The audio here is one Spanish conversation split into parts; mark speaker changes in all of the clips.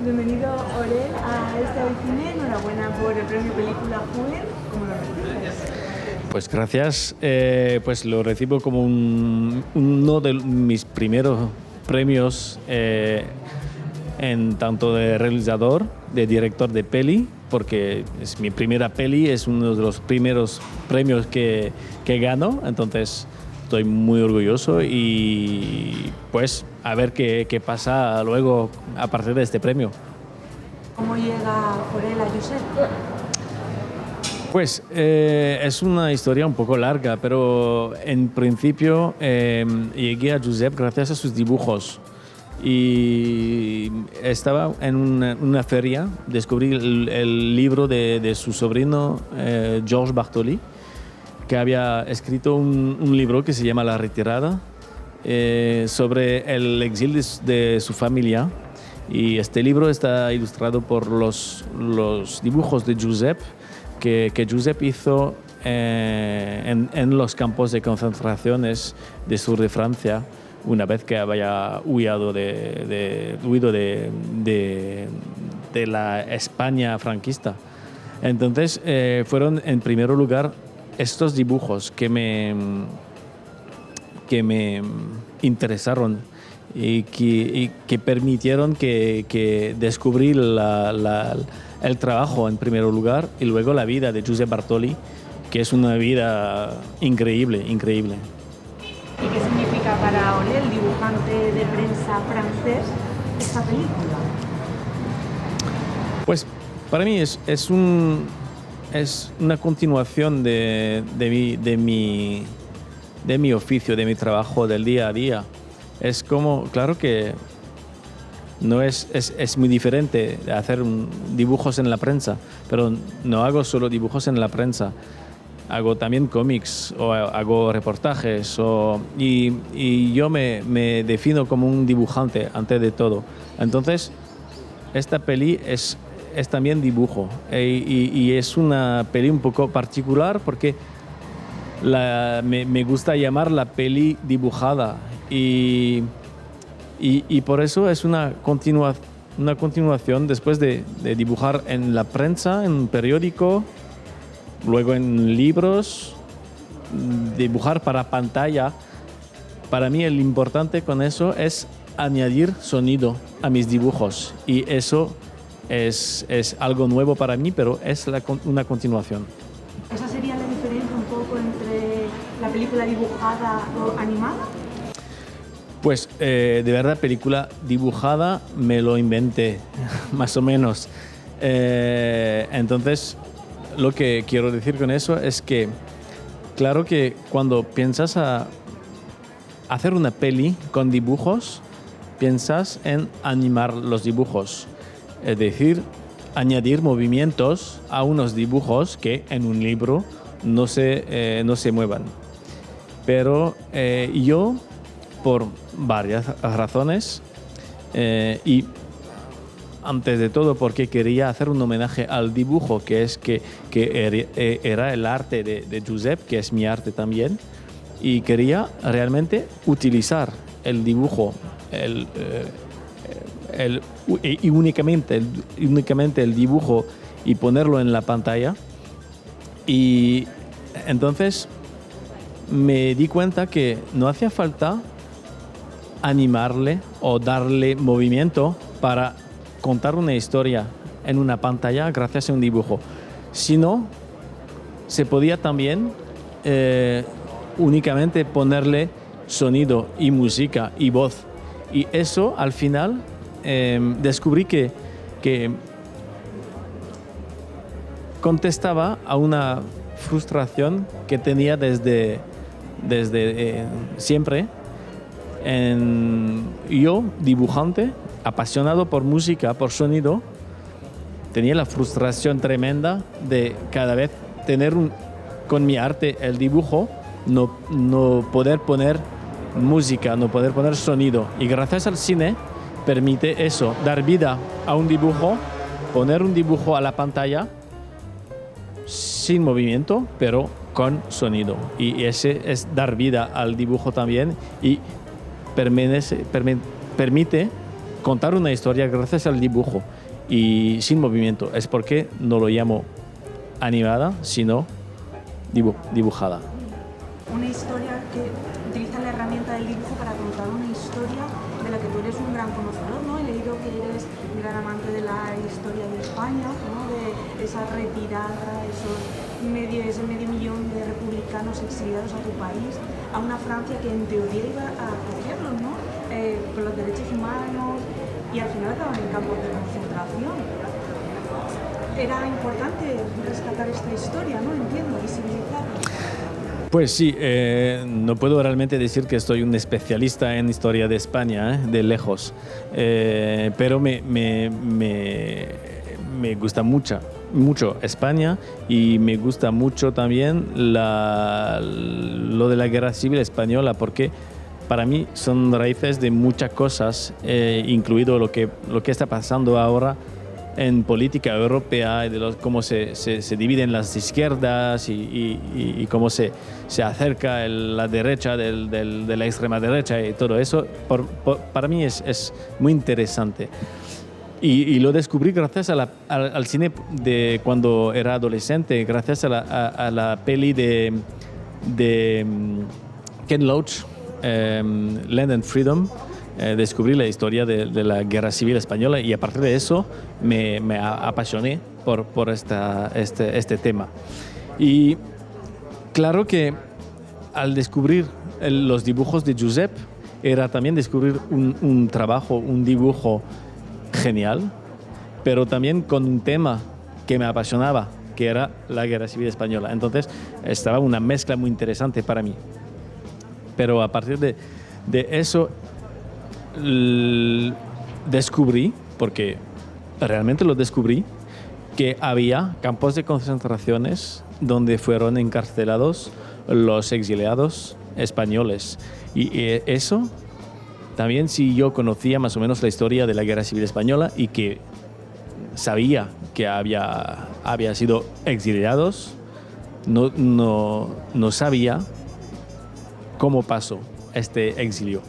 Speaker 1: Bienvenido, Orel, a este Hoy Cine. Enhorabuena por el premio Película Joven. ¿Cómo lo recibes?
Speaker 2: Pues gracias. Pues lo recibo como uno de mis primeros premios en tanto de realizador, de director de peli, porque es mi primera peli, es uno de los primeros premios que gano, entonces estoy muy orgulloso y pues a ver qué pasa luego a partir de este premio.
Speaker 1: ¿Cómo llega Orel a Josep?
Speaker 2: Pues es una historia un poco larga, pero en principio llegué a Josep gracias a sus dibujos. Y estaba en una feria, descubrí el libro de su sobrino Georges Bartoli, que había escrito un libro que se llama La Retirada, sobre el exilio de su familia. Y este libro está ilustrado por los dibujos de Josep, que Josep hizo en los campos de concentraciones del sur de Francia, una vez que había huido de la España franquista. Entonces fueron en primer lugar estos dibujos que me interesaron y que permitieron que descubrir el trabajo en primer lugar y luego la vida de Josep Bartoli, que es una vida increíble.
Speaker 1: ¿Y qué significa para Orel, dibujante de prensa francés, esta película?
Speaker 2: Pues para mí es una continuación de mi oficio, de mi trabajo del día a día. Es como, claro que no es muy diferente de hacer dibujos en la prensa, pero no hago solo dibujos en la prensa. Hago también cómics o hago reportajes y yo me defino como un dibujante antes de todo. Entonces, esta peli es también dibujo y es una peli un poco particular porque me gusta llamar la peli dibujada y por eso es una continuación después de dibujar en la prensa, en un periódico, luego en libros, dibujar para pantalla. Para mí el importante con eso es añadir sonido a mis dibujos y eso es algo nuevo para mí, pero es una continuación.
Speaker 1: ¿Esa sería la diferencia un poco entre la película dibujada o animada?
Speaker 2: Pues de verdad, película dibujada me lo inventé, más o menos. Entonces, lo que quiero decir con eso es que, claro que cuando piensas a hacer una peli con dibujos, piensas en animar los dibujos. Es decir, añadir movimientos a unos dibujos que en un libro no se muevan. Pero yo, por varias razones, y antes de todo porque quería hacer un homenaje al dibujo, que era el arte de Josep, que es mi arte también, y quería realmente utilizar el dibujo y únicamente el dibujo y ponerlo en la pantalla. Y entonces me di cuenta que no hacía falta animarle o darle movimiento para contar una historia en una pantalla gracias a un dibujo, sino se podía también únicamente ponerle sonido y música y voz, y eso al final descubrí que contestaba a una frustración que tenía desde siempre. Yo, dibujante, apasionado por música, por sonido, tenía la frustración tremenda de cada vez tener con mi arte, el dibujo, no poder poner música, no poder poner sonido. Y gracias al cine permite eso, dar vida a un dibujo, poner un dibujo a la pantalla sin movimiento, pero con sonido. Y ese es dar vida al dibujo también y permite contar una historia gracias al dibujo. y sin movimiento. Es porque no lo llamo animada, sino dibujada.
Speaker 1: Una historia que utiliza la herramienta del dibujo para contar una historia de la que tú eres un gran conocedor, ¿no? He leído que eres un gran amante de la historia de España, ¿no? De esa retirada, ese medio millón de republicanos exiliados a tu país, a una Francia que en teoría iba a acogerlos, ¿no? Con los derechos humanos, y al final acaban en campos de concentración. Era importante rescatar esta historia, ¿no? Entiendo, visibilizarla.
Speaker 2: Pues sí, no puedo realmente decir que soy un especialista en historia de España, de lejos, pero me gusta mucho España, y me gusta mucho también lo de la Guerra Civil Española, porque para mí son raíces de muchas cosas, incluido lo que está pasando ahora en política europea, y de cómo se dividen las izquierdas y cómo se acerca la derecha de la extrema derecha, y todo eso para mí es muy interesante. Y lo descubrí gracias al cine de cuando era adolescente, gracias a la peli de Ken Loach, Land and Freedom. Descubrí la historia de la Guerra Civil Española, y a partir de eso me apasioné por este tema. Y claro que al descubrir los dibujos de Josep, era también descubrir un trabajo, un dibujo genial, pero también con un tema que me apasionaba, que era la Guerra Civil Española. Entonces estaba una mezcla muy interesante para mí. Pero a partir de eso descubrí, porque realmente lo descubrí, que había campos de concentraciones donde fueron encarcelados los exiliados españoles. Y eso también, si yo conocía más o menos la historia de la Guerra Civil Española y que sabía que había sido exiliados, no sabía cómo pasó este exilio.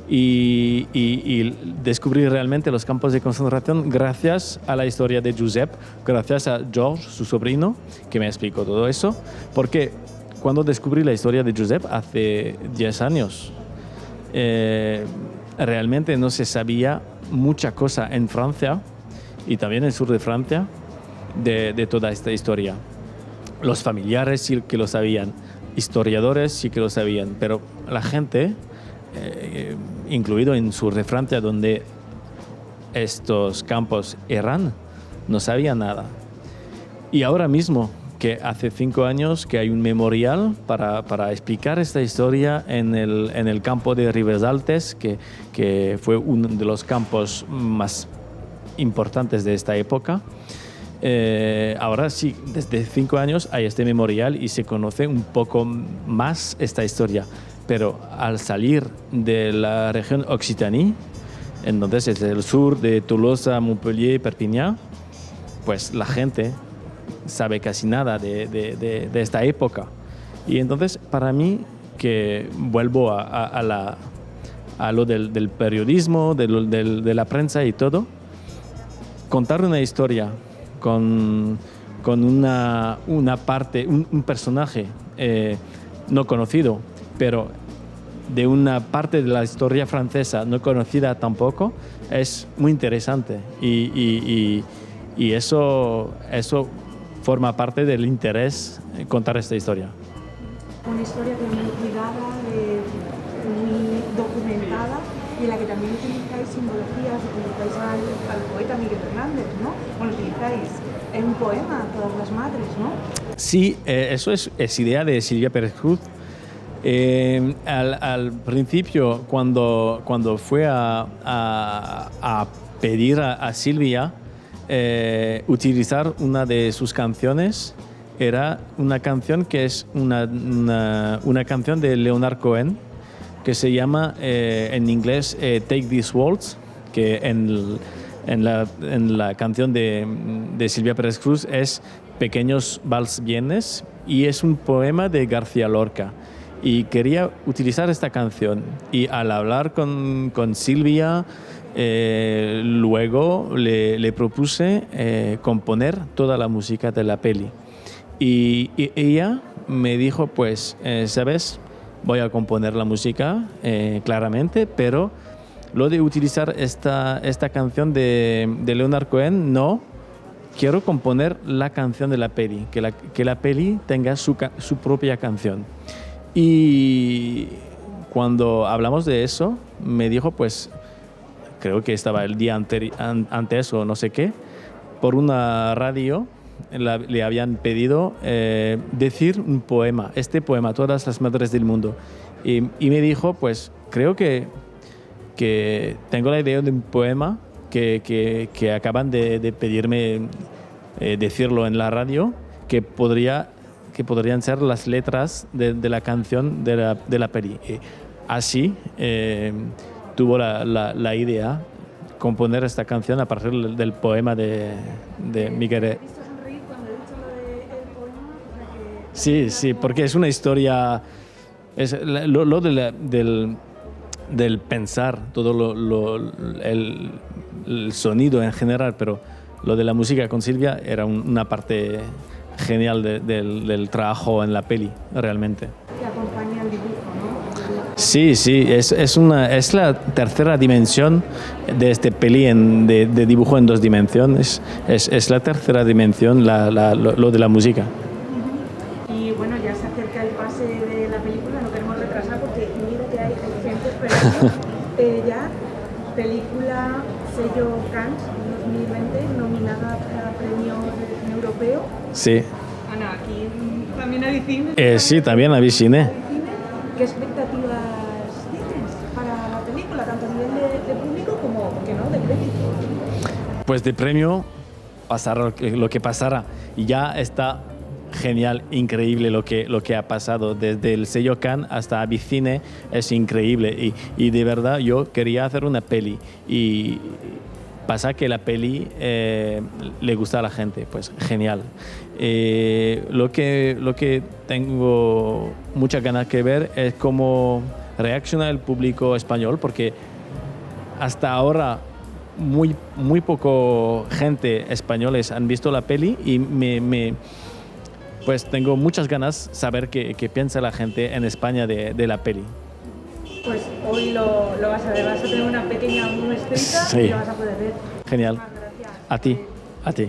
Speaker 2: Y descubrí realmente los campos de concentración gracias a la historia de Josep, gracias a George, su sobrino, que me explicó todo eso. Porque cuando descubrí la historia de Josep hace 10 años, realmente no se sabía mucha cosa en Francia y también en el sur de Francia de toda esta historia. Los familiares sí que lo sabían, historiadores sí que lo sabían, pero la gente, incluido en sur de Francia, donde estos campos eran, no sabía nada. Y ahora mismo, que hace 5 años que hay un memorial para explicar esta historia en el campo de Ribesaltes, que fue uno de los campos más importantes de esta época. Ahora sí, desde 5 años hay este memorial y se conoce un poco más esta historia. Pero al salir de la región Occitanie, entonces es el sur de Tolosa, Montpellier, Perpiñán, pues la gente sabe casi nada de esta época. Y entonces para mí, que vuelvo a lo del periodismo, de la prensa y todo, contar una historia con una parte, un personaje no conocido, pero de una parte de la historia francesa no conocida tampoco, es muy interesante. Y eso forma parte del interés contar esta historia.
Speaker 1: Una historia que es muy cuidada, muy documentada, y en la que también utilizáis simbologías, utilizáis al poeta Miguel Hernández, ¿no? Bueno, utilizáis un poema a todas las madres, ¿no?
Speaker 2: Sí, eso es idea de Silvia Pérez Cruz. Al principio, cuando fue a pedir a Silvia utilizar una de sus canciones, era una canción que es una canción de Leonard Cohen, que se llama en inglés Take These Waltz, que en la canción de Silvia Pérez Cruz es Pequeños Vals Vienes, y es un poema de García Lorca. Y quería utilizar esta canción, y al hablar con Silvia luego le propuse componer toda la música de la peli. Y ella me dijo, pues, ¿sabes? Voy a componer la música, claramente, pero lo de utilizar esta canción de Leonard Cohen, no. Quiero componer la canción de la peli, que la peli tenga su propia canción. Y cuando hablamos de eso, me dijo, pues, creo que estaba el día antes o no sé qué, por una radio le habían pedido decir un poema, este poema, Todas las madres del mundo. Y me dijo, pues, creo que tengo la idea de un poema que acaban de pedirme decirlo en la radio, que podrían ser las letras de la canción de la peli. Y así tuvo la idea componer esta canción a partir del poema de Miguel. Sí, porque es una historia, es lo del pensar, todo el sonido en general, pero lo de la música con Silvia era una parte genial del trabajo en la peli, realmente.
Speaker 1: Que acompaña el dibujo, ¿no?
Speaker 2: Sí, es la tercera dimensión de este peli de dibujo en 2 dimensiones. Es la tercera dimensión, lo de la música.
Speaker 1: Y bueno, ya se acerca el pase de la película, no queremos retrasar porque mira que hay gente esperando. Ya, película sello Cannes 2020, nominada a premio europeo.
Speaker 2: Sí.
Speaker 1: Ana, aquí también hay cine.
Speaker 2: Sí, también hay cine.
Speaker 1: ¿Qué expectativas tienes para la película, tanto a nivel de público como, ¿por qué no?, de crédito?
Speaker 2: Pues de premio, pasará lo que pasara. Y ya está genial, increíble lo que ha pasado. Desde el sello Cannes hasta Avicine es increíble. Y de verdad yo quería hacer una peli. Y pasa que la peli le gusta a la gente, pues genial. Lo que tengo muchas ganas de ver es cómo reacciona el público español, porque hasta ahora muy poco gente españoles han visto la peli y pues tengo muchas ganas de saber qué piensa la gente en España de la peli.
Speaker 1: Pues hoy lo vas a ver, vas a tener una pequeña muestrita. Sí. Y lo vas a poder ver.
Speaker 2: Genial.
Speaker 1: Muchas gracias.
Speaker 2: A ti.